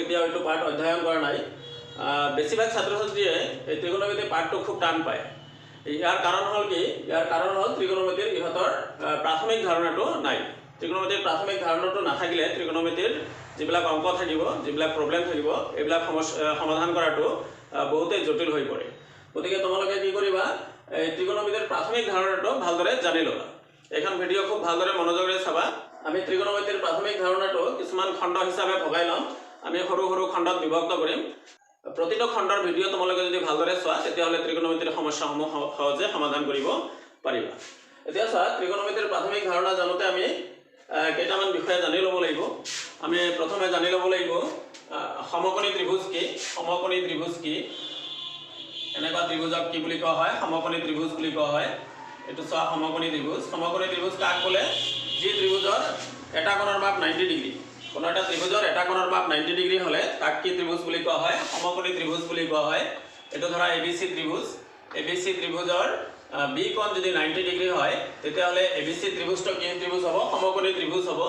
কেতিয়াও এইটো পাৰ্ট অধ্যয়ন কৰা নাই। বেছিভাগ ছাত্ৰ ছাত্ৰীয়ে এই ত্ৰিকোণমিতি পাৰ্টটো খুব টান পায়। ইয়াৰ কাৰণ হ'ল কি? ইয়াৰ কাৰণ হ'ল ত্ৰিকোণমিতিৰ ইহঁতৰ প্ৰাথমিক ধাৰণাটো নাই। ত্ৰিকোণমিতিৰ প্ৰাথমিক ধাৰণাটো নাথাকিলে ত্ৰিকোণমিতিৰ যিবিলাক অংক থাকিব, যিবিলাক প্ৰব্লেম থাকিব, এইবিলাক সমাধান কৰাটো বহুতেই জটিল হৈ পৰে। গতিকে তোমালোকে কি কৰিবা, এই ত্ৰিকোণমিতিৰ প্ৰাথমিক ধাৰণাটো ভালদৰে জানি ল'বা। এইখন ভিডিঅ' খুব ভালদৰে মনোযোগেৰে চাবা। আমি ত্ৰিকোণমিতিৰ প্ৰাথমিক ধাৰণাটো কিছুমান খণ্ড হিচাপে ভগাই ল'ম। আমি সৰু সৰু খণ্ডত বিভক্ত কৰিম। প্ৰতিটো খণ্ডৰ ভিডিঅ' তোমালোকে যদি ভালদৰে চোৱা তেতিয়াহ'লে ত্ৰিকোণমিতিৰ সমস্যাসমূহ সহজে সমাধান কৰিব পাৰিবা। এতিয়া চোৱা, ত্ৰিকোণমিতিৰ প্ৰাথমিক ধাৰণা জানোতে আমি কেইটামান বিষয়ে জানি ল'ব লাগিব। আমি প্ৰথমে জানি ল'ব লাগিব সমকোণী ত্ৰিভুজ কি। সমকোণী ত্ৰিভুজ কি? এনেকুৱা ত্ৰিভুজক কি বুলি কোৱা হয়? সমকোণী ত্ৰিভুজ বুলি কোৱা হয়। এইটো চোৱা, সমকোণী ত্ৰিভুজ। সমকোণী ত্ৰিভুজ কাক বোলে? যি ত্ৰিভুজৰ এটা কোণৰ মাপ 90 ডিগ্ৰী। কোনো এটা ত্ৰিভুজৰ এটা কোণৰ মাপ 90 ডিগ্ৰী হ'লে তাক কি ত্ৰিভুজ বুলি কোৱা হয়? সমকোণী ত্ৰিভুজ বুলি কোৱা হয়। এইটো ধৰা ABC ত্ৰিভুজ। ABC ত্ৰিভুজৰ বি কোণ যদি 90 ডিগ্ৰী হয় তেতিয়াহ'লে ABC ত্ৰিভুজটো কি ত্ৰিভুজ হ'ব? সমকোণী ত্ৰিভুজ হ'ব।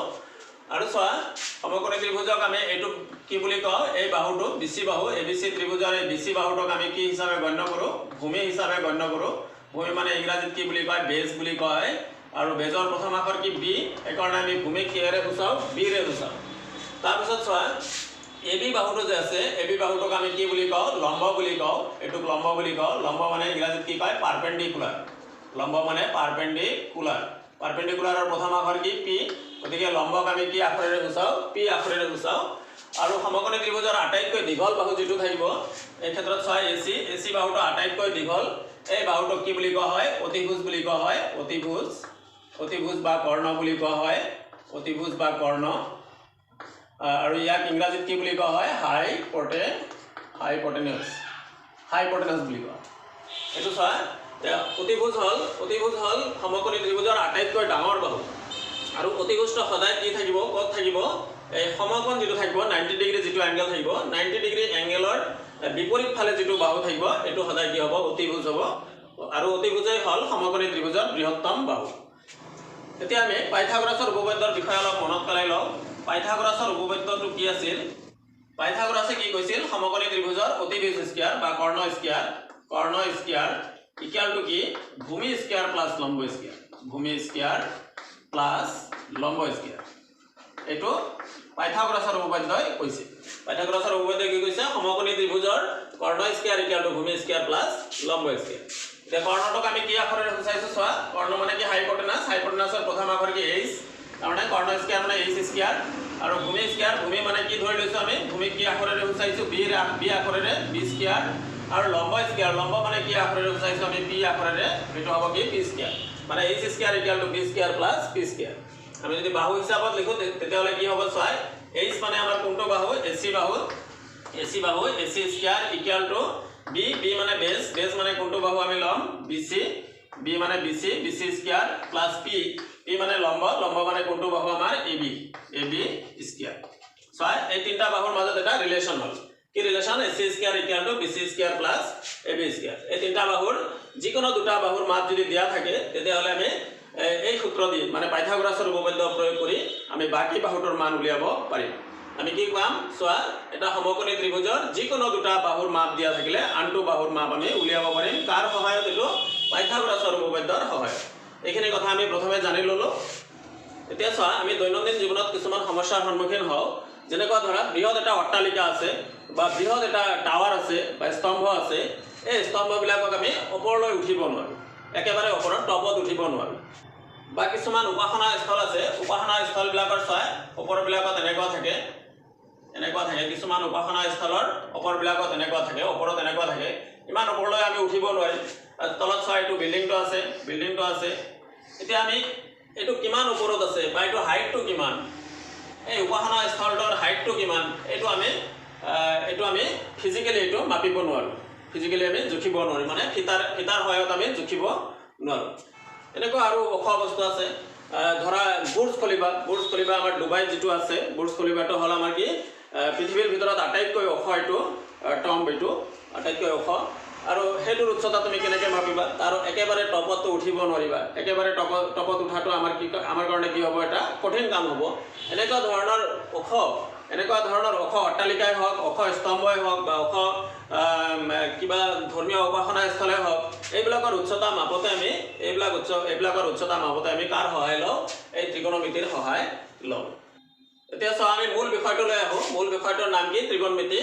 আৰু চোৱা, সমকোণী ত্ৰিভুজক আমি এইটো কি বুলি কওঁ? এই বাহুটো BC বাহু। ABC ত্ৰিভুজৰ এই BC বাহুটোক আমি কি হিচাপে গণ্য কৰোঁ? ভূমি হিচাপে গণ্য কৰোঁ। ভূমি মানে ইংৰাজীত কি বুলি কয়? বেজ বুলি কয়। আৰু বেজৰ প্ৰথম আখৰ কি? বি। সেইকাৰণে আমি ভূমিক কিহেৰে সূচাওঁ? বিৰে সূচাওঁ। তাৰপিছত চোৱা, AB বাহুটো যে আছে, AB বাহুটোক আমি কি বুলি কওঁ? লম্ব বুলি কওঁ। এইটোক লম্ব বুলি কওঁ। লম্ব মানে ইংৰাজীত কি কয়? পাৰপেণ্ডিকুলাৰ। লম্ব মানে পাৰপেণ্ডিকুলাৰ। পাৰপেণ্ডিকুলাৰৰ প্ৰথম আখৰ কি? পি। গতিকে লম্বক আমি কি আখৰেৰে সূচাওঁ? পি আখৰেৰে সূচাওঁ। আৰু সমকোণী ত্ৰিভুজৰ আটাইতকৈ দীঘল বাহু যিটো থাকিব, এই ক্ষেত্ৰত চোৱা AC বাহুটো আটাইতকৈ দীঘল। এই বাহুটোক কি বুলি কোৱা হয়? অতিভুজ বুলি কোৱা হয়। অতিভুজ। অতিভুজ বা কৰ্ণ বুলি কোৱা হয়। অতিভুজ বা কৰ্ণ। আৰু ইয়াক ইংৰাজীত কি বুলি কোৱা হয়? হাইপটেনাছ বুলি কোৱা। এইটো চোৱা, অতিভুজ হ'ল সমকোণী ত্ৰিভুজৰ আটাইতকৈ ডাঙৰ বাহু। আৰু অতিভুজটো সদায় কি থাকিব? ক'ত থাকিব? এই সমকোণ যিটো থাকিব, 90 ডিগ্ৰী যিটো এংগেল থাকিব, 90 ডিগ্ৰী এংগেলৰ বিপৰীত ফালে যিটো বাহু থাকিব, এইটো সদায় কি হ'ব? অতিভুজ হ'ব। আৰু অতিভুজেই হ'ল সমকোণী ত্ৰিভুজৰ বৃহত্তম বাহু। এতিয়া আমি পাইথাগোৰাছৰ উপপাদ্যৰ বিষয়ে অলপ মনত পেলাই লওঁ। পাইথাগোৰাছৰ উপপাদ্যটো কি আছিল? পাইথাগোৰাছে কি কৈছিল? সমকোণী ত্ৰিভুজৰ অতিভুজ স্কয়াৰ বা কৰ্ণ স্কয়াৰ ইকুৱেল টু কি? ভূমি স্কয়াৰ প্লাছ লম্ব স্কয়াৰ। ভূমি স্কয়াৰ প্লাছ লম্ব স্কয়াৰ। এইটো পাইথাগোৰাছৰ উপপাদ্যই কৈছে। পাইথাগোৰাছৰ উপপাদ্যই কি কৈছে? সমকোণী ত্ৰিভুজৰ কৰ্ণ স্কয়াৰ ইকুৱেল টু ভূমি স্কয়াৰ প্লাছ লম্ব স্কয়াৰ। এতিয়া কৰ্ণটোক আমি কি আখৰেৰে সূচাইছো চোৱা। কৰ্ণ মানে কি? হাইপটেনাছ। হাইপটেনাছৰ প্ৰথম আখৰ কি? H। তাৰমানে কৰ্ণ স্কয়াৰ মানে H স্কয়াৰ। আৰু ভূমি স্কয়াৰ, ভূমি মানে কি ধৰি লৈছো আমি? ভূমিক কি আখৰেৰে সূচাইছো? বি আখৰেৰে, বি স্কয়াৰ। আৰু লম্ব স্কয়াৰ, লম্ব মানে কি আখৰেৰে সূচাইছো আমি? পি আখৰেৰে। এইটো হ'ব কি? P square. মানে H square equal to B square plus P square. আমি যদি বাহু হিচাপত লিখো তেতিয়াহ'লে কি হ'ব চোৱা? H মানে আমাৰ কোনটো বাহু? AC বাহু। AC square equal to B মানে বেজ মানে কোনটো বাহু আমি ল'ম? BC। বি মানে BC স্কয়াৰ প্লাছ পি মানে লম্ব মানে কোনটো বাহু আমাৰ? AB square. চোৱা, এই তিনিটা বাহুৰ মাজত এটা ৰিলেশ্যন হ'ল। কি relation? AC square equal to BC square plus AB square. এই তিনিটা বাহুৰ যিকোনো দুটা বাহুৰ মাপ যদি দিয়া থাকে তেতিয়াহ'লে আমি এই সূত্ৰ দি মানে পাইথাগোৰাছৰ উপপাদ্য প্ৰয়োগ কৰি আমি বাকী বাহুটোৰ মান উলিয়াব পাৰিম। আমি কি পাম? চোৱা, এটা সমকোণী ত্ৰিভুজৰ যিকোনো দুটা বাহুৰ মাপ দিয়া থাকিলে আনটো বাহুৰ মাপ আমি উলিয়াব পাৰিম। কাৰ সহায়ত? এইটো পাইথাগোৰাছৰ উপপাদ্যৰ সহায়ত। এইখিনি কথা আমি প্ৰথমে জানি ল'লোঁ। এতিয়া চোৱা, আমি দৈনন্দিন জীৱনত কিছুমান সমস্যাৰ সন্মুখীন হওঁ। যেনেকুৱা ধৰা, বৃহৎ এটা অট্টালিকা আছে বা বৃহৎ এটা টাৱাৰ আছে বা স্তম্ভ আছে। এই স্তম্ভবিলাকক আমি ওপৰলৈ উঠিব নোৱাৰোঁ। একেবাৰে ওপৰত টপত উঠিব নোৱাৰোঁ। বা কিছুমান উপাসনা স্থল আছে। উপাসনা স্থলবিলাকৰ চোৱা, ওপৰবিলাকত এনেকুৱা থাকে। কিছুমান উপাসনা স্থলৰ ওপৰবিলাকত এনেকুৱা থাকে, ওপৰত এনেকুৱা থাকে। ইমান ওপৰলৈ আমি উঠিব নোৱাৰিম। তলত চোৱা, এইটো বিল্ডিংটো আছে। এতিয়া আমি এইটো কিমান ওপৰত আছে বা এইটো হাইটটো কিমান, এই উপাসনা স্থলটোৰ হাইটটো কিমান, এইটো আমি ফিজিকেলি এইটো মাপিব নোৱাৰোঁ। ফিজিকেলি আমি জুখিব নোৱাৰোঁ। মানে ফিটাৰ সহায়ত আমি জুখিব নোৱাৰোঁ। এনেকুৱা আৰু ওখ বস্তু আছে। ধৰা বুৰ্জ খলিফা আমাৰ ডুবাইত যিটো আছে, বুৰ্জ খলিফাটো হ'ল আমাৰ কি? পৃথিৱীৰ ভিতৰত আটাইতকৈ ওখ এইটো টম্ব, এইটো আটাইতকৈ ওখ। আৰু সেইটোৰ উচ্চতা তুমি কেনেকৈ মাপিবা? তাৰ একেবাৰে টপতটো উঠিব নোৱাৰিবা। একেবাৰে টপত উঠাটো আমাৰ কাৰণে কি হ'ব? এটা কঠিন কাম হ'ব। এনেকুৱা ধৰণৰ ওখ এনেকুৱা ধৰণৰ ওখ অট্টালিকাই হওক, ওখ স্তম্ভই হওক বা ওখ কিবা ধৰ্মীয় উপাসনাস্থলেই হওক, এইবিলাকৰ উচ্চতা মাপতে আমি এইবিলাকৰ উচ্চতা মাপতে আমি কাৰ সহায় লওঁ? এই ত্ৰিকোণমিতিৰ সহায় লওঁ। এতিয়া চোৱা, আমি মূল বিষয়টোলৈ আহোঁ। মূল বিষয়টোৰ নাম কি? ত্ৰিকোণমিতি।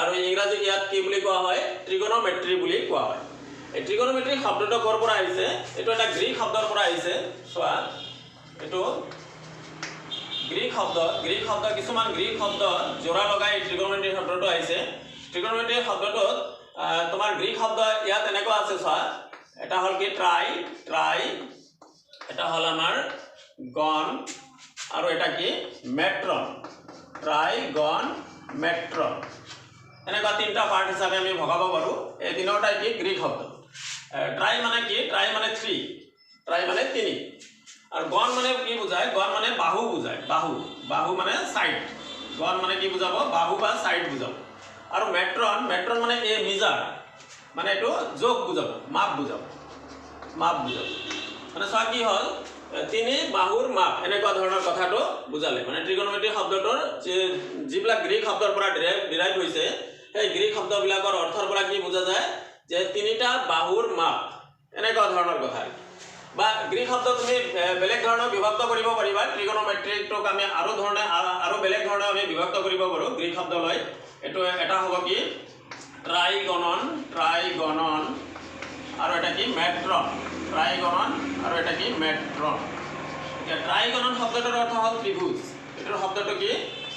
আৰু ইংৰাজীত ইয়াত কি বুলি কোৱা হয়? ত্ৰিকোণমেট্ৰি বুলি কোৱা হয়। এই ত্ৰিকোণমেট্ৰি শব্দটো ক'ৰ পৰা আহিছে? এইটো এটা গ্ৰীক শব্দৰ পৰা আহিছে। চোৱা, এইটো গ্ৰীক শব্দ কিছুমান গ্ৰীক শব্দ জোৰা লগাই ত্ৰিকোণমেট্ৰি শব্দটো আহিছে। ত্ৰিকোণমেট্ৰি শব্দটোত তোমাৰ গ্ৰীক শব্দ ইয়াত এনেকুৱা আছে। চোৱা, এটা হ'ল কি? ট্ৰাই, এটা হ'ল আমাৰ গণ, আৰু এটা কি? মেট্ৰন। ট্ৰাই, গণ, মেট্ৰন, এনেকুৱা তিনিটা পাৰ্ট হিচাপে আমি ভগাব পাৰোঁ। এই তিনিওটাই কি? গ্ৰীক শব্দ। ট্ৰাই মানে কি? ট্ৰাই মানে 3, ট্ৰাই মানে 3। আৰু গণ মানে কি বুজায়? গণ মানে বাহু বুজায়। বাহু মানে ছাইড। গণ মানে কি বুজাব? বাহু বা ছাইড বুজাব। আৰু মেট্ৰন মানে মিজাৰ, মানে এইটো জোখ বুজাব, মাপ বুজাব। মানে চোৱা, কি হ'ল? 3 বাহুৰ মাপ, এনেকুৱা ধৰণৰ কথাটো বুজালে। মানে ত্ৰিকোণমিতি শব্দটোৰ যিবিলাক গ্ৰীক শব্দৰ পৰা ডিৰাইভ হৈছে, সেই গ্ৰীক শব্দবিলাকৰ অৰ্থৰ পৰা কি বুজা যায়? যে 3টা বাহুৰ মাপ, এনেকুৱা ধৰণৰ কথা। বা গ্ৰীক শব্দ তুমি বেলেগ ধৰণে বিভক্ত কৰিব পাৰিবা। ত্ৰিকোণমেট্ৰিকটোক আমি আৰু বেলেগ ধৰণে আমি বিভক্ত কৰিব পাৰোঁ গ্ৰীক শব্দলৈ। এইটো এটা হ'ব কি? ট্ৰাইগণন, আৰু এটা কি? মেট্ৰন। ট্ৰাইগণন আৰু এটা কি? মেট্ৰন। এতিয়া ট্ৰাইগণন শব্দটোৰ অৰ্থ হ'ল ত্ৰিভুজ। এইটোৰ শব্দটো কি?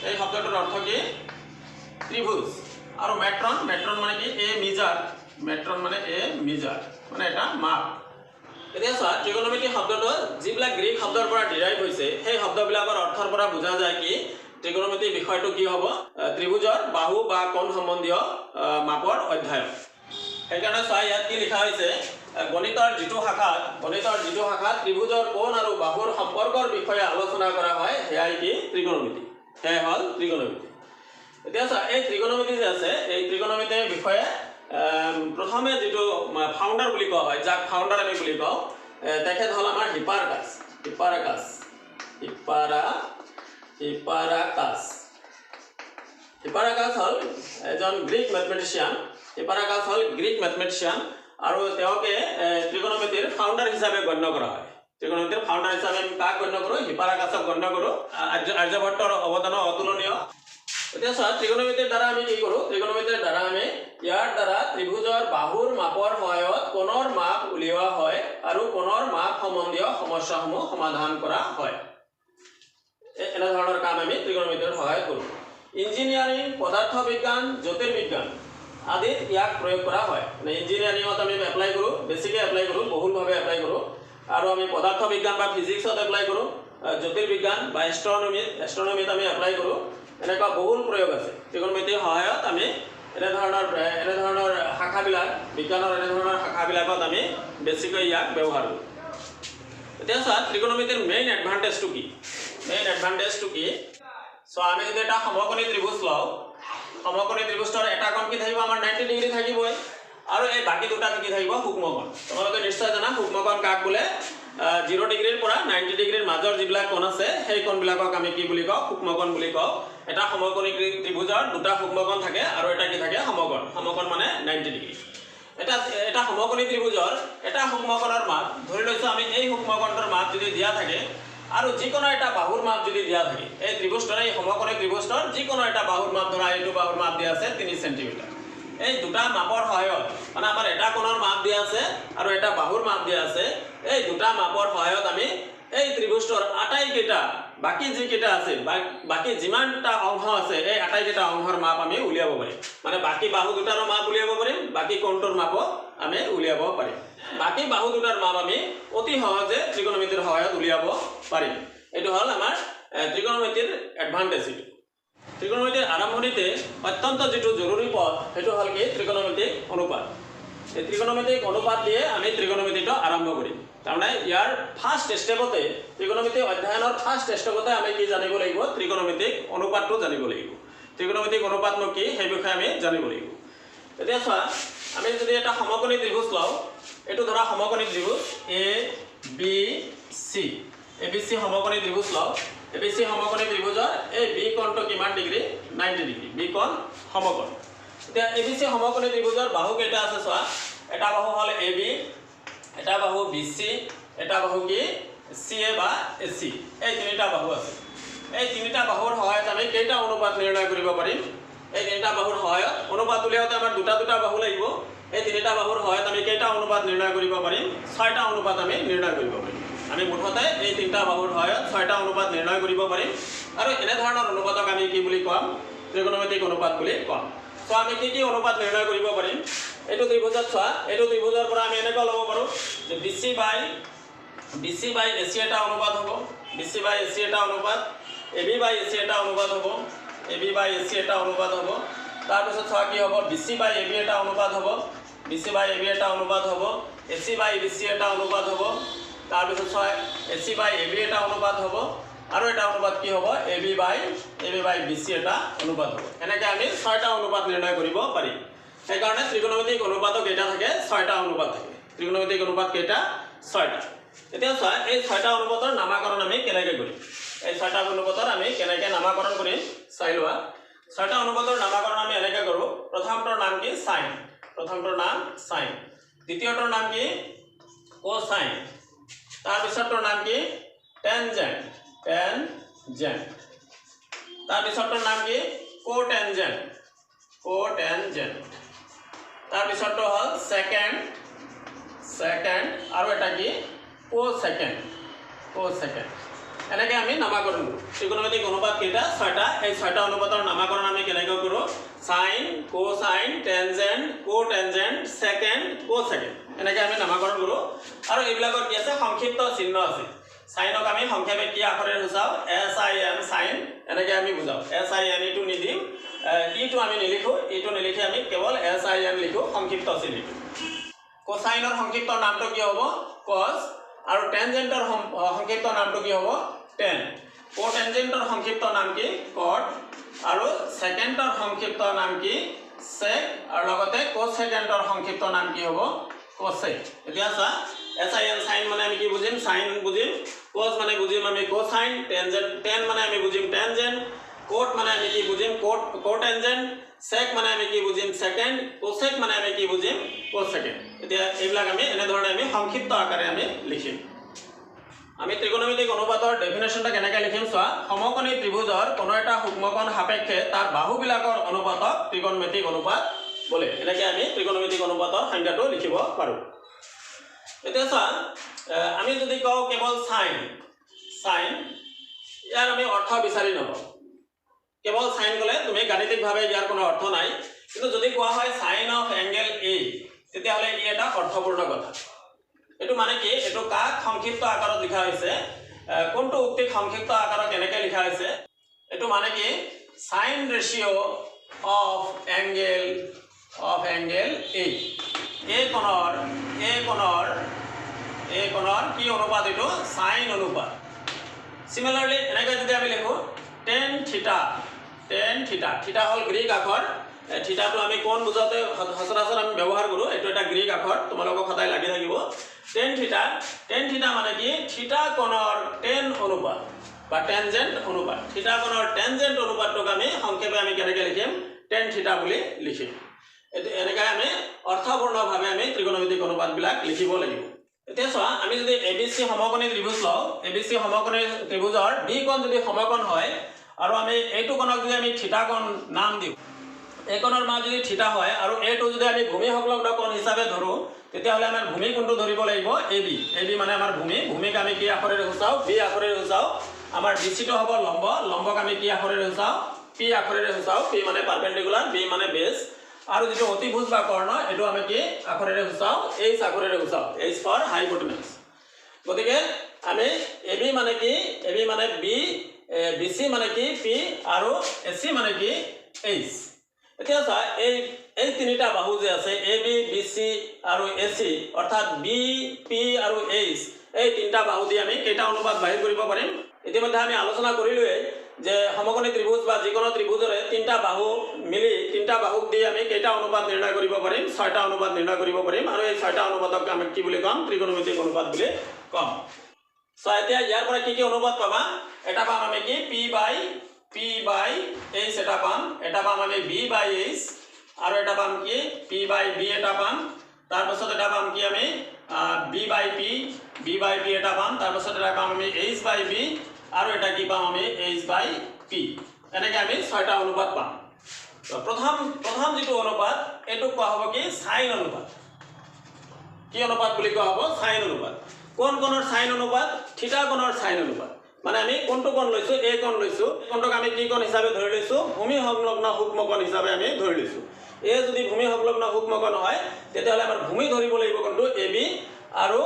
এই শব্দটোৰ অৰ্থ কি? ত্ৰিভুজ। আৰু মেট্ৰন মানে কি? মেট্ৰন মানে মিজাৰ, মানে এটা মাপ। এতিয়া চোৱা, ত্ৰিকোণমিতি শব্দটো যিবিলাক গ্ৰীক শব্দৰ পৰা ডিৰাইভ হৈছে, সেই শব্দবিলাকৰ অৰ্থৰ পৰা বুজা যায় কি? ত্ৰিকোণমিতি বিষয়টো কি হ'ব? ত্ৰিভুজৰ বাহু বা কোণ সম্বন্ধীয় মাপৰ অধ্যয়ন। সেইকাৰণে চোৱা, ইয়াত কি লিখা হৈছে? গণিতৰ যিটো শাখাত ত্ৰিভুজৰ কোণ আৰু বাহুৰ সম্পৰ্কৰ বিষয়ে আলোচনা কৰা হয়, সেয়াই কি? ত্ৰিকোণমিতি। সেয়াই হ'ল ত্ৰিকোণমিতি। এতিয়া চোৱা, এই ত্ৰিকোণমিতি যে আছে, এই ত্ৰিকোণমিতিৰ বিষয়ে প্ৰথমে যিটো ফাউণ্ডাৰ বুলি কোৱা হয়, যাক ফাউণ্ডাৰ আমি বুলি কওঁ, তেখেত হ'ল আমাৰ হিপাৰকাছ। হিপাৰকাছ হ'ল এজন গ্ৰীক মেথমেটিচিয়ান। আৰু তেওঁকে ত্ৰিকোণমিতিৰ ফাউণ্ডাৰ হিচাপে গণ্য কৰা হয়। ত্ৰিকোণমিতিৰ ফাউণ্ডাৰ হিচাপে আমি কাক গণ্য কৰোঁ? হিপাৰকাছক গণ্য কৰোঁ। আৰ্যভট্টৰ অৱদানো অতুলনীয়। এতিয়া চোৱা, ত্ৰিকোণমিতিৰ দ্বাৰা আমি কি কৰোঁ? ত্ৰিকোণমিতিৰ দ্বাৰা আমি ইয়াৰ দ্বাৰা ত্ৰিভুজৰ বাহুৰ মাপৰ সহায়ত কোণৰ মাপ উলিওৱা হয় আৰু কোণৰ মাপ সম্বন্ধীয় সমস্যাসমূহ সমাধান কৰা হয়। এনেধৰণৰ কাম আমি ত্ৰিকোণমিতিৰ সহায়ত কৰোঁ। ইঞ্জিনিয়াৰিং, পদাৰ্থ বিজ্ঞান, জ্যোতিৰ্বিজ্ঞান আদিত ইয়াক প্ৰয়োগ কৰা হয়। মানে ইঞ্জিনিয়াৰিঙত আমি এপ্লাই কৰোঁ, বেছিকৈ এপ্লাই কৰোঁ, বহুলভাৱে এপ্লাই কৰোঁ। আৰু আমি পদাৰ্থ বিজ্ঞান বা ফিজিক্সত এপ্লাই কৰোঁ, জ্যোতিৰ্বিজ্ঞান বা এষ্ট্ৰনমিত আমি এপ্লাই কৰোঁ। এনেকুৱা বহুল প্ৰয়োগ আছে। ত্ৰিকোণমিতিৰ সহায়ত আমি এনেধৰণৰ শাখাবিলাক, বিজ্ঞানৰ এনেধৰণৰ শাখাবিলাকত আমি বেছিকৈ ইয়াক ব্যৱহাৰ কৰোঁ। এতিয়া চোৱা, ত্ৰিকোণমিতিৰ মেইন এডভান্টেজটো কি? চোৱা, আমি যদি এটা সমকোণী ত্ৰিভুজ লওঁ, সমকোণী ত্ৰিভুজৰ এটা কোণ কি থাকিব? আমাৰ 90 ডিগ্ৰী থাকিবই। আৰু এই বাকী দুটা কি থাকিব? সূক্ষ্মকোণ। তোমালোকে নিশ্চয় জানা সূক্ষ্মকোণ কাক বোলে? 0 ডিগ্ৰীৰ পৰা 90 ডিগ্ৰীৰ মাজৰ যিবিলাক কোণ আছে, সেই কোণবিলাকক আমি কি বুলি কওঁ? সূক্ষ্মকোণ বুলি কওঁ। এটা সমকোণী ত্ৰিভুজৰ দুটা সূক্ষ্মকোণ থাকে আৰু এটা কি থাকে? সমকোণ মানে 90 ডিগ্ৰী। এটা সমকোণী ত্ৰিভুজৰ এটা সূক্ষ্মকোণৰ মাপ, ধৰি লৈছোঁ আমি এই সূক্ষ্মকোণটোৰ মাপ যদি দিয়া থাকে আৰু যিকোনো এটা বাহুৰ মাপ যদি দিয়া থাকে, এই ত্ৰিভুজটোৰ, এই সমকোণী ত্ৰিভুজটোৰ যিকোনো এটা বাহুৰ মাপ, ধৰা এইটো বাহুৰ মাপ দিয়া আছে 3 চেণ্টিমিটাৰ। এই দুটা মাপৰ সহায়ত, মানে আমাৰ এটা কোণৰ মাপ দিয়া আছে আৰু এটা বাহুৰ মাপ দিয়া আছে, এই দুটা মাপৰ সহায়ত আমি এই ত্ৰিভুজটোৰ আটাইকেইটা বাকী যিকেইটা আছে, বাকী যিমানটা অংশ আছে, এই আটাইকেইটা অংশৰ মাপ আমি উলিয়াব পাৰিম। মানে বাকী বাহু দুটাৰো মাপ উলিয়াব পাৰিম, বাকী কোণটোৰ মাপো আমি উলিয়াব পাৰিম। বাকী বাহু দুটাৰ মাপ আমি অতি সহজে ত্ৰিকোণমিতিৰ সহায়ত উলিয়াব পাৰিম। এইটো হ'ল আমাৰ ত্ৰিকোণমিতিৰ এডভান্টেজ। ত্ৰিকোণমিতিৰ আৰম্ভণিতে অত্যন্ত যিটো জৰুৰী পদ, সেইটো হ'ল কি? ত্ৰিকোণমিতিক অনুপাত। এই ত্ৰিকোণমিতিক অনুপাত দিয়ে আমি ত্ৰিকোণমিতিটো আৰম্ভ কৰিম। তাৰমানে ইয়াৰ ফাৰ্ষ্ট ষ্টেপতে, ত্ৰিকোণমিতি অধ্যয়নৰ ফাৰ্ষ্ট ষ্টেপতে আমি কি জানিব লাগিব? ত্ৰিকোণমিতিক অনুপাতটো জানিব লাগিব। ত্ৰিকোণমিতিক অনুপাতনো কি, সেই বিষয়ে আমি জানিব লাগিব। এতিয়া চোৱা, আমি যদি এটা সমকোণী ত্ৰিভুজ লওঁ, এইটো ধৰা সমকোণী ত্ৰিভুজ ABC সমকোণী ত্ৰিভুজ লওঁ। ABC সমকোণী ত্ৰিভুজৰ এই বি কোণটো কিমান ডিগ্ৰী 90 ডিগ্ৰী বি কোণ সমকোণ এতিয়া ABC সমকোণী ত্ৰিভুজৰ বাহু কেইটা আছে চোৱা এটা বাহু হল AB এটা বাহু BC এটা বাহু কি CA বা AC এই তিনিটা বাহু আছে এই তিনিটা বাহুৰ সহায়ত আমি কেইটা অনুপাত নিৰ্ণয় কৰিব পাৰিম এই তিনিটা বাহুৰ সহায়ত অনুপাত উলিয়াওতে আমাৰ দুটা বাহু লাগিব এই তিনিটা বাহুৰ সহায়ত আমি কেইটা অনুপাত নিৰ্ণয় কৰিব পাৰিম 6টা অনুপাত আমি নিৰ্ণয় কৰিব পাৰিম আমি মুঠতে এই তিনিটা বাহুৰ সহায়ত 6টা অনুপাত নিৰ্ণয় কৰিব পাৰিম আৰু এনে ধৰণৰ অনুপাতক আমি কি বুলি কম ত্ৰিকোণমিতিক অনুপাত বুলি কম তো আমি কি অনুপাত নিৰ্ণয় কৰিব পাৰিম এইটো ত্ৰিভুজত চোৱা এইটো ত্ৰিভুজৰ পৰা আমি এনেকৈ ল'ব পাৰোঁ যে BC by AC এটা অনুপাত হ'ব BC by AC এটা অনুপাত AB by AC এটা অনুপাত হ'ব AB by AC এটা অনুপাত হ'ব তাৰ পিছত চোৱা কি হ'ব BC by AB এটা অনুপাত হ'ব BC by AB এটা অনুপাত হ'ব AC by BC এটা অনুপাত হ'ব তাৰ পিছত চোৱা AC by AB এটা অনুপাত হ'ব আৰু এটা অনুপাত কি হ'ব AB by BC এটা অনুপাত হ'ব এনেকৈ আমি 6টা অনুপাত নিৰ্ণয় কৰিব পাৰিম সেইকাৰণে ত্ৰিকোণমিতিক অনুপাত কেইটা থাকে 6টা অনুপাত থাকে ত্ৰিকোণমিতিক অনুপাত কেইটা 6টা এতিয়া চোৱা এই 6টা অনুপাতৰ নামাকৰণ আমি কেনেকৈ কৰিম এই 6টা অনুপাতৰ আমি কেনেকৈ নামাকৰণ কৰিম চাই লোৱা 6টা অনুপাতৰ নামাকৰণ আমি এনেকৈ কৰোঁ প্ৰথমটোৰ নাম কি সাইন প্ৰথমটোৰ নাম সাইন দ্বিতীয়টোৰ নাম কি কোসাইন তাৰ পিছৰটোৰ নাম কি টেনজেন্ট তাৰ পিছৰটোৰ নাম কি কোটেনজেন্ট তাৰ পিছৰটো হ'ল সেকেন্ড আৰু এটা কি কোসেকেন্ড এনেকৈ আমি নামাকৰণ কৰোঁ ত্ৰিকোণমিতিক অনুপাত কেইটা 6টা এই 6টা অনুপাতৰ নামাকৰণ আমি কেনেকৈ কৰোঁ সাইন কোসাইন টেনজেন্ট কোটেনজেন্ট সেকেন্ড কোসেকেন্ড এনেকৈ আমি নামাকৰণ কৰোঁ আৰু এইবিলাকৰ কি আছে সংক্ষিপ্ত চিহ্ন আছে সাইনক আমি সংক্ষেপে কি আখৰেৰে সূচাওঁ SIN সাইন এনেকৈ আমি বুজাওঁ SIN ইটো নিদিম ইটো আমি নিলিখোঁ ইটো নিলিখি আমি কেৱল SIN লিখোঁ সংক্ষিপ্ত চিহ্ন কোসাইনৰ সংক্ষিপ্ত নামটো কি হ'ব কস আৰু টেনজেন্টৰ সংক্ষিপ্ত নামটো কি হ'ব টেন কোটেনজেন্টৰ সংক্ষিপ্ত নাম কি কট আৰু সেকেন্ডৰ সংক্ষিপ্ত নাম কি সেক আৰু লগতে কোসেকেন্ডৰ সংক্ষিপ্ত নাম কি হ'ব কোসেক এতিয়া চা SIN সাইন মানে আমি কি বুজিম সাইন বুজিম কোস মানে বুজিম আমি কোসাইন টেনজেন্ট টেন মানে আমি বুজিম টেনজেন্ট কোট মানে আমি কি বুজিম কোটেনজেন্ট সেক মানে আমি কি বুজিম সেকেন্ড কোসেক মানে আমি কি বুজিম কোসেকেন্ড এতিয়া এইবিলাক আমি এনে ধৰণে আমি সংক্ষিপ্ত আকাৰে আমি লিখিম আমি ত্ৰিকোণমিতিক অনুপাতৰ ডেফিনেশ্যনটা কেনেকৈ লিখিম চোৱা সমকোণী ত্ৰিভুজৰ কোনো এটা সূক্ষ্মকোণ সাপেক্ষে তাৰ বাহুবিলাকৰ অনুপাতক ত্ৰিকোণমিতিক অনুপাত বোলে এনেকৈ আমি ত্ৰিকোণমিতিক অনুপাতৰ সংজ্ঞাটো লিখিব পাৰোঁ এতিয়া চোৱা আমি যদি কওঁ কেৱল সাইন ইয়াৰ আমি অৰ্থ বিচাৰি নাপাওঁ কেৱল সাইন গ'লে তুমি গাণিতিকভাৱে ইয়াৰ কোনো অৰ্থ নাই কিন্তু যদি কোৱা হয় সাইন অফ এংগেল A তেতিয়াহ'লে ই এটা অৰ্থপূৰ্ণ কথা এইটো মানে কি এইটো কাক সংক্ষিপ্ত আকাৰত লিখা হৈছে কোনটো উক্তিক সংক্ষিপ্ত আকাৰত কেনেকৈ লিখা হৈছে এইটো মানে কি sine ratio' of angle A কোণৰ কি অনুপাত এইটো সাইন অনুপাত সিমিলাৰলি এনেকৈ যদি আমি লিখোঁ টেন থিটা হ'ল গ্ৰীক আখৰ থিটাটো আমি কোন বুজাওঁতে সচৰাচৰ আমি ব্যৱহাৰ কৰোঁ এইটো এটা গ্ৰীক আখৰ তোমালোকক সদায় লাগি থাকিব টেন থিটা মানে কি থিটা কোণৰ টেন অনুপাত বা টেনজেন্ট অনুপাত থিটা কোণৰ টেনজেন্ট অনুপাতটোক আমি সংক্ষেপে আমি কেনেকৈ লিখিম টেন থিটা বুলি লিখিম এনেকৈ আমি অৰ্থপূৰ্ণভাৱে আমি ত্ৰিকোণমিতিক অনুপাতবিলাক লিখিব লাগিব এতিয়া চোৱা আমি যদি ABC সমকোণী ত্ৰিভুজ লওঁ ABC সমকোণী ত্ৰিভুজৰ বি কোণ যদি সমকোণ হয় আৰু আমি এইটো কোণক যদি আমি থিটা কোণ নাম দিওঁ এই কোণৰ মান যদি থিটা হয় আৰু এইটো যদি আমি ভূমি সংলগ্ন কোণ হিচাপে ধৰোঁ তেতিয়াহ'লে আমাৰ ভূমি কোণটো ধৰিব লাগিব AB মানে আমাৰ ভূমিক আমি কি আখৰেৰে সূচাওঁ B আখৰেৰে সূচাওঁ আমাৰ BCটো হ'ব লম্বক আমি কি আখৰেৰে সূচাওঁ P আখৰেৰে সূচাওঁ P মানে পাৰপেণ্ডিকুলাৰ B মানে বেছ আৰু যিটো অতিভুজ বা কৰ্ণ এইটো আমি কি আখৰেৰে সূচাওঁ H আখৰেৰে সূচাওঁ H ফৰ হাইপোটেনাছ গতিকে আমি AB মানে কি AB মানে B BC মানে কি P আৰু AC মানে কি H এতিয়া চা এই তিনিটা বাহু যে আছে AB BC আৰু AC অৰ্থাৎ B P আৰু H এই তিনিটা বাহু দি আমি কেইটা অনুপাত বাহিৰ কৰিব পাৰিম ইতিমধ্যে আমি আলোচনা কৰিলোৱে যে সমকোণী ত্ৰিভুজ বা যিকোনো ত্ৰিভুজৰে তিনিটা বাহু মিলি তিনিটা বাহুক দি আমি কেইটা অনুপাত নিৰ্ণয় কৰিব পাৰিম 6টা অনুপাত নিৰ্ণয় কৰিব পাৰিম আৰু এই 6টা অনুপাতক আমি কি বুলি ক'ম ত্ৰিকোণমিতিক অনুপাত বুলি ক'ম সো এতিয়া ইয়াৰ পৰা কি অনুপাত পাবা এটা পাম আমি কি p/h এটা পাম এটা পাম আমি b/h আৰু এটা পাম কি p/b এটা পাম তাৰ পাছত এটা পাম কি আমি b/p এটা পাম তাৰ পাছত এটা পাম আমি h/b আৰু এটা কি পাম আমি h/p এনেকৈ আমি ছয়টা অনুপাত পাম তো প্ৰথম যেটো অনুপাত এটো কোৱা হ'ব কি সাইন অনুপাত কি অনুপাত বুলি কোৱা হ'ব সাইন অনুপাত কোন কোণৰ সাইন অনুপাত থিটা কোণৰ সাইন অনুপাত মানে আমি কোনটো কোণ লৈছো এ কোণ লৈছো কোণটোক আমি কি কোণ হিচাপে ধৰি লৈছো ভূমি সংলগ্ন সূক্ষ্ম কোণ হিচাপে আমি ধৰি লৈছো এ যদি ভূমি সংলগ্ন সূক্ষ্ম কোণ হয় তেতিয়াহলে আমাৰ ভূমি ধৰিব লাগিব কোণটো ab আৰু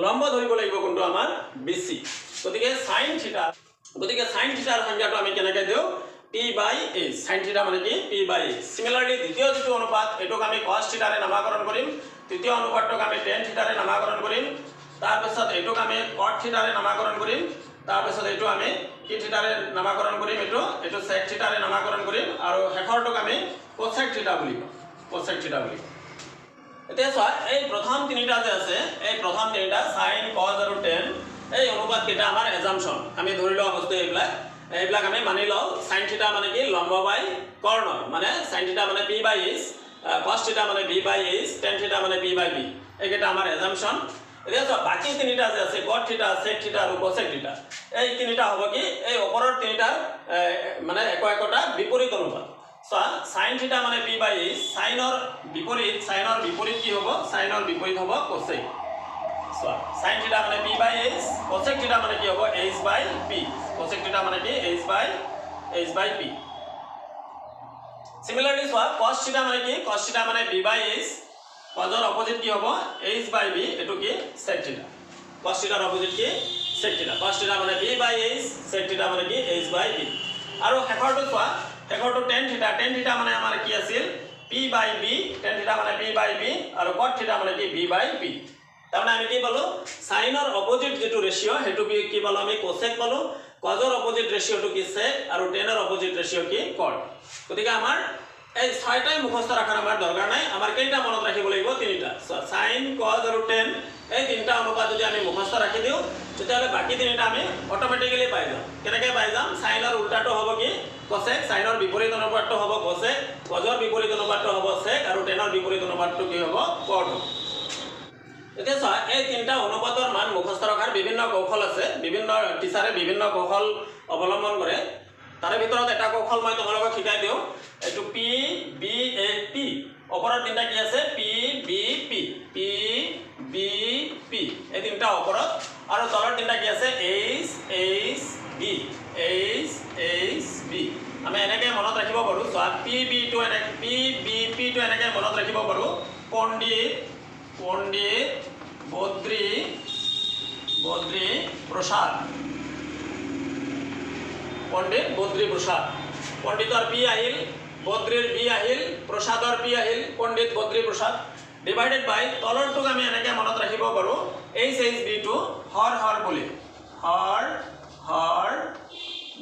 লম্ব ধৰিব লাগিব কোণটো আমাৰ bc গতিকে sin থিটা সংজ্ঞাটো আমি কেনেকৈ দিও p/h sin থিটা মানে কি p/h সিমিলাৰলি দ্বিতীয় যেটো অনুপাত এটোক আমি cos থিটাৰে নামকৰণ কৰিম তৃতীয় অনুপাতটোক আমি tan থিটাৰে নামকৰণ কৰিম তাৰ পিছত এটোক আমি cot থিটাৰে নামকৰণ কৰিম তাৰ পিছত এটো আমি কি থিটাৰে নামকৰণ কৰিম এটো sec থিটাৰে নামকৰণ কৰিম আৰু শেষৰটোক আমি cosec থিটা বুলি কম এতিয়া চোৱা এই প্ৰথম তিনিটা যে আছে এই প্ৰথম তিনিটা sin cos আৰু tan এই অনুপাত কেইটা আমাৰ এজাম্পশন আমি ধৰি লোৱা বস্তু এইবিলাক আমি মানি লও sin থিটা মানে কি লম্ব বাই কৰ্ণ মানে sin থিটা মানে p/h cos থিটা মানে b/h tan থিটা মানে p/b এইকেইটা আমাৰ এজাম্পশন এতিয়া চোৱা বাকি তিনিটা যে আছে cot থিটা sec থিটা আৰু cosec থিটা এই তিনিটা হ'ব কি এই ওপৰৰ তিনিটাৰ মানে একটা বিপৰীত অনুপাত চোৱা sin থিটা মানে p/h সাইনৰ বিপৰীত কি হ'ব সাইনৰ বিপৰীত হ'ব cosec চোৱা sin থিটা মানে p/h cosec থিটা মানে কি হ'ব h/p cosec থিটা মানে কি h/p সিমিলাৰলি চোৱা cos থিটা মানে কি cos থিটা মানে b/h cosৰ অপোজিট কি হ'ব h/b এটো কি sec থিটা cos থিটাৰ অপোজিট কি sec থিটা cos থিটা মানে b/h sec থিটা মানে কি h/b আৰু শেষৰটো চোৱা শেষৰটো tan থিটা মানে আমাৰ কি আছিল p/b tan থিটা মানে p/b আৰু cot থিটা মানে কি b/p তাৰমানে আমি কি পালো সাইনৰ অপোজিট যেটো ৰেশিও হেতু কি পালো আমি cosec পালো cosৰ অপোজিট ৰেশিওটো কি sec আৰু tanৰ অপোজিট ৰেশিও কি cot গতিকে আমাৰ এই ছয়টাই মুখস্থ ৰাখাৰ আমাৰ দৰকাৰ নাই আমাৰ কেইটা মনত ৰাখিব লাগিব তিনিটা sin cos আৰু tan এই তিনিটা অনুপাত যদি আমি মুখস্থ ৰাখি দিও তেতিয়াহলে বাকি তিনিটা আমি অটোমেটিক্যালি পাই যাম কেনেকৈ পাই যাম সাইনৰ উল্টাটো হ'ব কি cosec সাইনৰ বিপৰীত অনুপাতটো হ'ব cosec cosৰ বিপৰীত অনুপাতটো হ'ব sec আৰু tanৰ বিপৰীত অনুপাতটো কি হ'ব cot এতিয়া চোৱা এই তিনিটা অনুপাতৰ মান মুখস্থ ৰখাৰ বিভিন্ন কৌশল আছে বিভিন্ন টিচাৰে বিভিন্ন কৌশল অৱলম্বন কৰে তাৰে ভিতৰত এটা কৌশল মই তোমালোকক শিকাই দিও এটো p/b/p ওপৰৰ তিনিটা কি আছে p/b/p p/b/p এই তিনিটা ওপৰত আৰু তলৰ তিনিটা কি আছে h/b h/b আমি এনেকৈ মনত ৰাখিব পাৰো চোৱা p/b টো এনেকৈ মনত ৰাখিব পাৰো পণ্ডিত বদ্ৰী প্ৰসাদ পণ্ডিতৰ p আহিল বদ্ৰীৰ b আহিল প্ৰসাদৰ p আহিল পণ্ডিত বদ্ৰী প্ৰসাদ ডিভাইডেড বাই তলৰটোক আমি এনেকৈ মনত ৰাখিব পাৰো h/b টো হৰ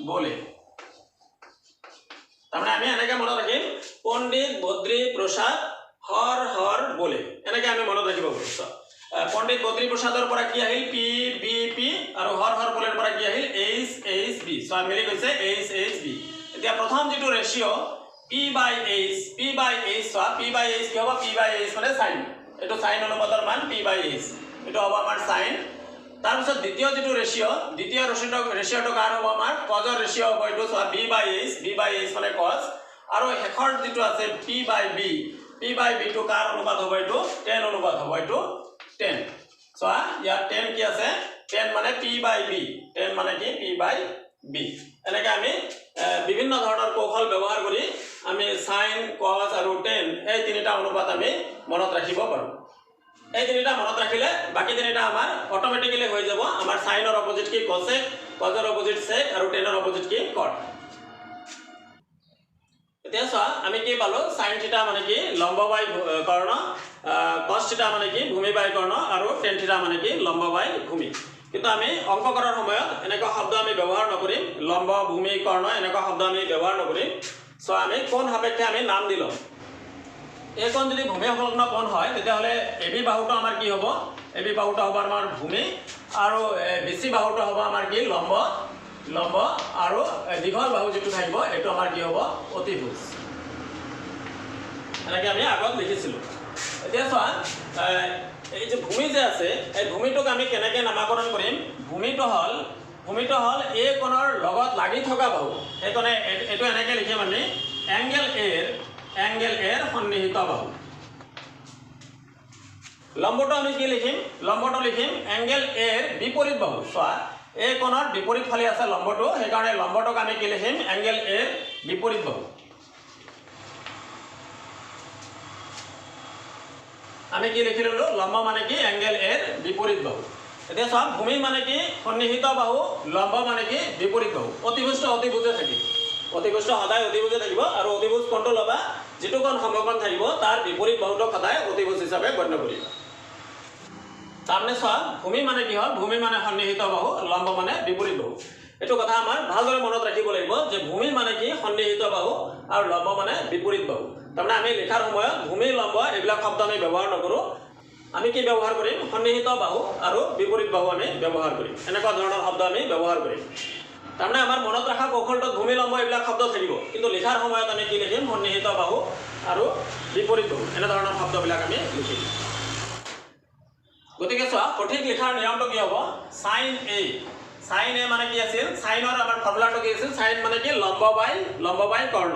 বলে তাৰমানে আমি এনেকৈ মনত ৰাখিম পণ্ডিত বদ্ৰী প্ৰসাদ হৰ বলে এনেকৈ আমি মনত ৰাখিব পাৰো পণ্ডিত বদ্ৰী প্ৰসাদৰ পৰা কি আহিল p/b/p আৰু হৰ বলেৰ পৰা কি আহিল h/b সো মিলি গৈছে h/b এতিয়া প্ৰথম যেটো ৰেশিও p/h সো p/h কি হ'ব p/h মানে sin এটো sin অনুপাতৰ মান p/h এটো হ'ব আমাৰ sin তাৰ পিছত দ্বিতীয় যেটো ৰেশিও ৰেশিওটো কাৰ হ'ব আমাৰ cosৰ ৰেশিও হ'ব এটো সো b/h মানে cos আৰু শেষৰ যেটো আছে p/b টো কাৰ অনুপাত হ'ব এটো tan অনুপাত হ'ব এটো tan সো ইয়াৰ tan কি আছে tan মানে p/b tan মানে কি p/b এনেকৈ আমি বিভিন্ন ধৰণৰ কৌশল ব্যৱহাৰ কৰি আমি sin cos আৰু tan এই তিনিটা অনুপাত আমি মনত ৰাখিব পাৰো এই তিনিটা মনত ৰাখিলে বাকি তিনিটা আমাৰ অটোমেটিক্যালি হৈ যাব আমাৰ সাইনৰ অপোজিট কি cosec cosৰ অপোজিট sec আৰু tanৰ অপোজিট কি cot এতিয়া চোৱা আমি কি পালো sin থিটা মানে কি লম্ব বাই কৰ্ণ cos থিটা মানে কি ভূমি বাই কৰ্ণ আৰু tan থিটা মানে কি লম্ব বাই ভূমি কিন্তু আমি অংক কৰাৰ সময়ত এনেকুৱা শব্দ আমি ব্যৱহাৰ নকৰিম লম্ব ভূমি কৰ্ণ এনেকুৱা শব্দ আমি ব্যৱহাৰ নকৰিম সো আমি কোন সাপেক্ষে আমি নাম দিলম এই কোণ যদি ভূমি সংলগ্ন কোণ হয় তেতিয়াহলে এবি বাহুটো আমাৰ কি হ'ব এবি বাহুটো হ'ব আমাৰ ভূমি আৰু বেছি বাহুটো হ'ব আমাৰ কি লম্ব লম্ব আৰু দীঘল বাহু যেটো থাকিব এটো আমাৰ কি হ'ব অতিভুজ এনেকৈ আমি আগত লিখিছিলোঁ এতিয়া চোৱা এই যে ভূমি যে আছে এই ভূমিটোক আমি কেনেকৈ নামাকৰণ কৰিম ভূমিটো হ'ল এই কোণৰ লগত লাগি থকা বাহু সেইকাৰণে এইটো এনেকৈ লিখিম আমি এংগেল এৰ সন্নিহিত বাহু লম্বটো আমি কি লিখিম লম্বটো লিখিম এংগেল এৰ বিপৰীত বাহু চোৱা এই কোণৰ বিপৰীত ফালে আছে লম্বটো সেইকাৰণে লম্বটোক আমি কি লিখিম এংগেল এৰ বিপৰীত বাহু আমি কি লিখি ললো লম্ব মানে কি এংগেল এৰ বিপৰীত বাহু এতিয়া চোৱা ভূমি মানে কি সন্নিহিত বাহু লম্ব মানে কি বিপৰীত বাহু অতিভুজটো অতিভুজে থাকিব অতিভুজটো সদায় অতিভুজে থাকিব আৰু অতিভুজ কোণটো ল'বা যেটো কোণ সমকোণ থাকিব তাৰ বিপৰীত বাহুটোক সদায় অতিভুজ হিচাপে গণ্য কৰিবা তাৰমানে চোৱা ভূমি মানে কি হ'ল ভূমি মানে সন্নিহিত বাহু লম্ব মানে বিপৰীত বাহু এইটো কথা আমাৰ ভালদৰে মনত ৰাখিব লাগিব যে ভূমি মানে কি সন্নিহিত বাহু আৰু লম্ব মানে বিপৰীত বাহু তাৰমানে আমি লিখাৰ সময়ত ভূমি লম্ব এইবিলাক শব্দ আমি ব্যৱহাৰ নকৰোঁ আমি কি ব্যৱহাৰ কৰিম সন্নিহিত বাহু আৰু বিপৰীত বাহু আমি ব্যৱহাৰ কৰিম এনেকুৱা ধৰণৰ শব্দ আমি ব্যৱহাৰ কৰিম তাৰমানে আমাৰ মনত ৰখা কৌশলটোত ভূমি লম্ব এইবিলাক শব্দ থাকিব কিন্তু লিখাৰ সময়ত আমি কি লিখিম সন্নিহিত বাহু আৰু বিপৰীত বাহু এনে ধৰণৰ শব্দবিলাক আমি লিখিম গতিকে চোৱা সঠিক লিখাৰ নিয়মটো কি হ'ব সাইন এ মানে কি আছিল সাইনৰ আমাৰ ফৰ্মুলাটো কি আছিল সাইন মানে কি লম্ব বাই কৰ্ণ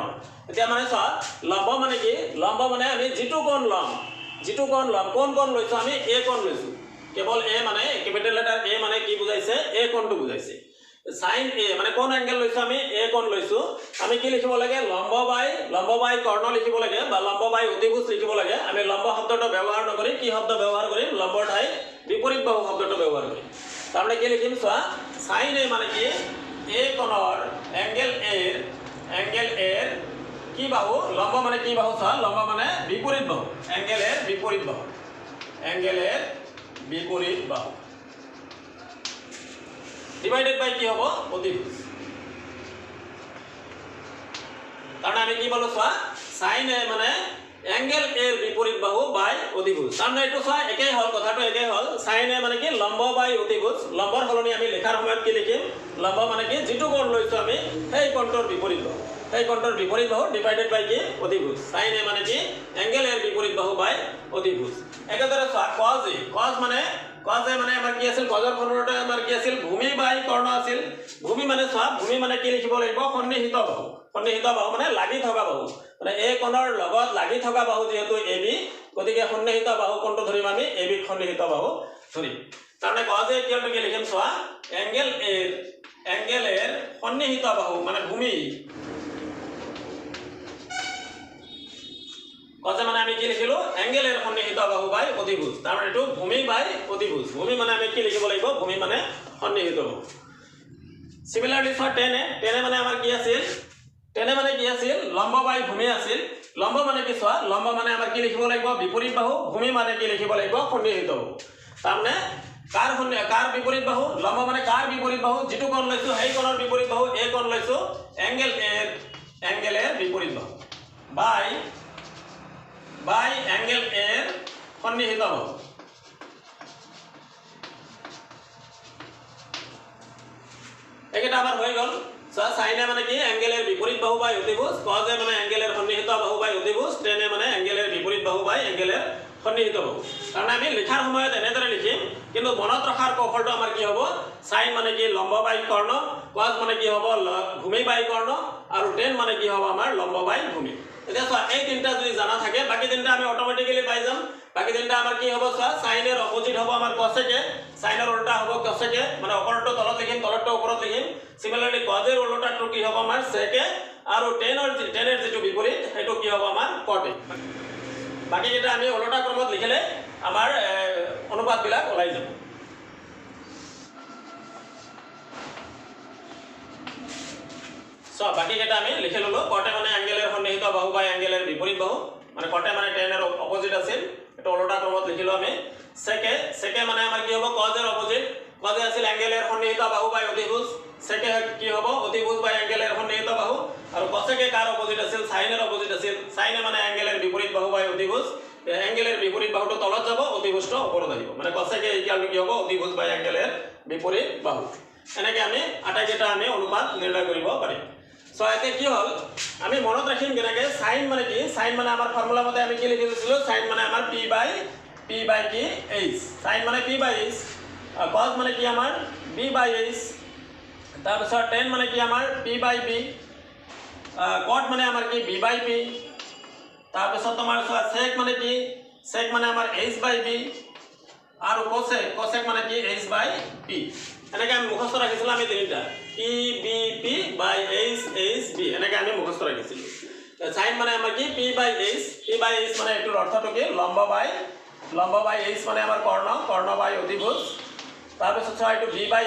এতিয়া মানে চোৱা লম্ব মানে কি লম্ব মানে আমি যিটো কোণ ল'ম কোন লৈছো আমি এ কোণ লৈছো কেৱল এ মানে কেপিটেল লেটাৰ এ মানে কি বুজাইছে এ কোণটো বুজাইছে সাইন এ মানে কোন এংগেল লৈছো আমি এ কোণ লৈছো আমি কি লিখিব লাগে লম্ব বাই কৰ্ণ লিখিব লাগে বা লম্ব বাই অতিভুজ লিখিব লাগে আমি লম্ব শব্দটো ব্যৱহাৰ নকৰি কি শব্দ ব্যৱহাৰ কৰিম লম্বৰ ঠাইত বিপৰীত বাহু শব্দটো ব্যৱহাৰ কৰিম তাৰমানে কি লিখিম চোৱা সাইন এ মানে কি এ কোণৰ এংগেল এৰ কি বাহু লম্ব মানে কি বাহু চোৱা লম্ব মানে বিপৰীত বাহু এংগেল এৰ বিপৰীত বাহু ডিভাইডেড বাই কি হ'ব অতিভুজ কাৰণ আমি কি বলো চোৱা সাইন এ মানে এংগেল এৰ বিপৰীত বাহু বাই অতিভুজ তাৰমানে এইটো চোৱা একেই হ'ল কথাটো একেই হ'ল সাইন এ মানে কি লম্ব বাই অতিভুজ লম্বৰ সলনি আমি লিখাৰ সময়ত কি লিখিম লম্ব মানে কি যিটো কোণ লৈছো আমি সেই কোণটোৰ বিপৰীত বাহু ডিভাইডেড বাই কি অতিভুজ সাইন এ মানে কি এংগেল এৰ বিপৰীত বাহু বাই অতিভুজ একেদৰে চোৱা কজ এ মানে আমাৰ কি আছিল কজৰ ফৰ্মুলাটো আমাৰ কি আছিল ভূমি বাই কৰ্ণ আছিল ভূমি মানে চোৱা ভূমি মানে কি লিখিব লাগিব সন্নিহিত বাহু মানে লাগি থকা বাহু মানে এই কোণৰ লগত লাগি থকা বাহু যেহেতু এ বি গতিকে সন্নিহিত বাহু কোণটো ধৰিম আমি এ বি সন্নিহিত বাহু ধৰিম তাৰমানে কজ এ কি লিখিম চোৱা এংগেল এৰ সন্নিহিত বাহু মানে ভূমি কজে মানে আমি কি লিখিলো এংগেল এৰ সন্নিহিত বাহু বাই অতিভুজ তাৰমানে এইটো ভূমি বাই অতিভুজ ভূমি মানে আমি কি লিখিব লাগিব ভূমি মানে সন্নিহিত বাহু সিমিলাৰলি চোৱা টেনে মানে আমাৰ কি আছিল লম্ব বাই ভূমি আছিল লম্ব মানে কি চোৱা লম্ব মানে আমাৰ কি লিখিব লাগিব বিপৰীত বাহু ভূমি মানে কি লিখিব লাগিব সন্নিহিত বাহু তাৰমানে কাৰ বিপৰীত বাহু লম্ব মানে কাৰ বিপৰীত বাহু যিটো কোণ লৈছো সেই কোণৰ বিপৰীত বাহু এই কোণ লৈছো এংগেল এৰ বিপৰীত বাহু বাই এংগেল এৰ সন্নিহিত বাহু এইকেইটা আমাৰ হৈ গ'ল চোৱা সাইন এ মানে কি এংগেল এৰ বিপৰীত বাহু বাই অতিভুজ কজ এ মানে এংগেল এৰ সন্নিহিত বাহু বাই অতিভুজ টেন এ মানে এংগেল এৰ বিপৰীত বাহু বাই এংগেল এৰ সন্নিহিত বাহু কাৰণ আমি লিখাৰ সময়ত এনেদৰে লিখিম কিন্তু মনত ৰখাৰ কৌশলটো আমাৰ কি হ'ব সাইন মানে কি লম্ব বাই কৰ্ণ কজ মানে কি হ'ব ভূমি বাই কৰ্ণ আৰু টেন মানে কি হ'ব আমাৰ লম্ব বাই ভূমি এতিয়া চোৱা এই তিনিটা যদি জানা থাকে বাকি তিনিটা আমি অটোমেটিক্যালি পাই যাম বাকি তিনিটা আমাৰ কি হ'ব চোৱা সাইনৰ অপোজিট হ'ব আমাৰ কছেকে সাইনৰ উল্টা হ'ব কছেকে মানে ওপৰটো তলত লিখিম তলটো ওপৰত লিখিম সিমিলাৰলি কজেৰ উল্টাটো কি হ'ব আমাৰ সেকে আৰু টেনৰ যিটো বিপৰীত সেইটো কি হ'ব আমাৰ কটে বাকি কেইটা আমি উল্টা ক্ৰমত লিখিলে আমাৰ অনুপাতবিলাক ওলাই যাব So, बाकी केटा आमी लिखे ललो कटे माने एंगल एर सन्निहित बाहु बा एंगल एर विपरीत बाहु माने कटे माने टेन एर अपोजिट আছিল এটা উল্টা ক্রমত লিখিলো আমি সেকে মানে আমাৰ কি হ'ব cos एर অপোজিট cos আছিল एंगल एर সন্নিহিত বাহু বাই অতিভুজ সেকে কি হ'ব অতিভুজ বাই एंगल एर সন্নিহিত বাহু আৰু cosকে কাৰ অপোজিট আছিল sin एर অপোজিট আছিল sin মানে एंगल एर বিপরীত বাহু বাই অতিভুজ এঙ্গেলের বিপরীত বাহুটো তলত যাব অতিভুজটো ওপৰত আহিব মানে cosec ইকুয়াল টু কি হ'ব অতিভুজ বাই এঙ্গেলের বিপরীত বাহু এনেকে আমি আটাইকেইটা আমি অনুপাত নিৰ্ণয় কৰিব পাৰিম সো এতে কি হল আমি মনত ৰাখিম কেনেকে sin মানে কি sin মানে আমাৰ ফৰ্মুলা মতে আমি কি লিখিছিলো sin মানে আমাৰ p by কি h sin মানে p by h cos মানে কি আমাৰ b by h তাৰ পিছত tan মানে কি আমাৰ p by b cot মানে আমাৰ কি b by p তাৰ পিছত তোমাৰ sec মানে কি sec মানে আমাৰ h by b আৰু cosec মানে কি h by p এনেকে আমি মুখস্থ ৰাখিছিলো আমি তিনিটা e b p by h b এনেকে আমি মুখস্থ ৰাখিছিলো sin মানে আমাৰ কি p by h মানে এটোৰ অৰ্থটো কি লম্ব বাই h মানে আমাৰ কৰ্ণ বাই অতিভুজ তাৰ পিছত এটো b by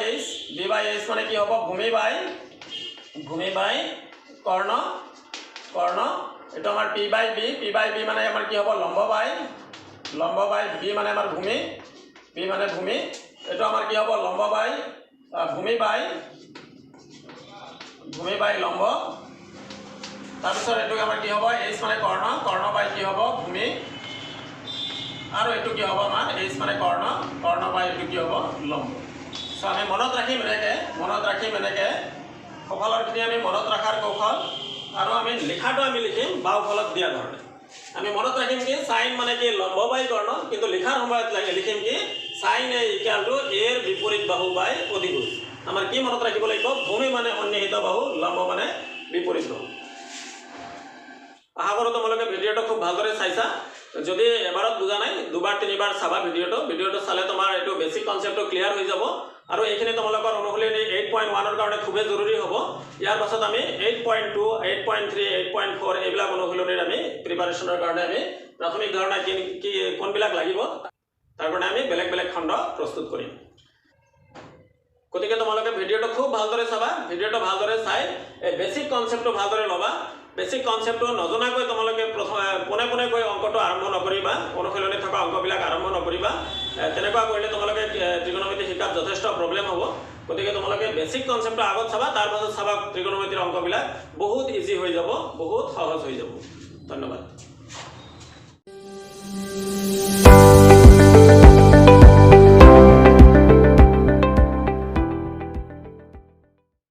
h মানে কি হ'ব ভূমি বাই কৰ্ণ এটো আমাৰ p by b মানে আমাৰ কি হ'ব লম্ব বাই b মানে আমাৰ ভূমি b মানে ভূমি এটো আমাৰ কি হ'ব লম্ব বাই ভূমি বাই লম্ব তাৰ পিছত এটো আমাৰ কি হ'ব h মানে কৰ্ণ বাই কি হ'ব ভূমি আৰু এটো কি হ'ব আমাৰ h মানে কৰ্ণ বাই এটো কি হ'ব লম্ব সো আমি মনত ৰাখিম এনেকে সকলৰখিনি আমি মনত ৰাখাৰ কৌশল আৰু আমি লিখাটো আমি লিখিম বাওফলত দিয়া ধৰণে আমি মনত ৰাখিম কি sin মানে কি লম্ব বাই কৰ্ণ কিন্তু লিখাৰ সময়ত লিখিম কি sin a equal to a এৰ বিপৰীত বাহু বাই অতিভুজ আমাৰ কি মনত ৰাখিব লাগিব ভূমি মানে সন্নিহিত বাহু লম্ব মানে বিপৰীত বাহু আশা কৰো তোমালোকে ভিডিওটো খুব ভালদৰে চাইছা যদি এবাৰত বুজা নাই দুবাৰ তিনিবাৰ চাবা ভিডিওটো চালে তোমাৰ এটো বেসিক কনসেপ্টটো ক্লিয়াৰ হৈ যাব আৰু এইখিনি তোমালোকৰ অনুশীলনী 8.1 ৰ কাৰণে খুবেই জৰুৰী হ'ব ইয়াৰ পাছত আমি 8.2 8.3 8.4 এইবিলাক অনুশীলনীৰ আমি প্ৰিপাৰেচনৰ কাৰণে আমি প্ৰাথমিক ধাৰণা কি কোনবিলাক লাগিব তাৰ কাৰণে আমি বেলেগ খণ্ড প্ৰস্তুত কৰিম গতিকে তোমালোকে ভিডিওটো খুব ভালদৰে চাবা ভিডিওটো ভালদৰে চাই এই বেসিক কনসেপ্টটো ভালদৰে লবা বেসিক কনসেপ্টটো নজনাকৈ তোমালোকে পোনে গৈ অংকটো আৰম্ভ নকৰিবা অনুশীলনী থকা অংকবিলাক আৰম্ভ নকৰিবা তেনেকুৱা কৰিলে তোমালোকে ত্ৰিকোণমিতি শিকাত যথেষ্ট প্ৰবলেম হ'ব গতিকে তোমালোকে বেসিক কনসেপ্টটো আগত চাবা তাৰ পাছত চাবা ত্ৰিকোণমিতিৰ অংকবিলাক বহুত ইজি হৈ যাব বহুত সহজ হৈ যাব ধন্যবাদ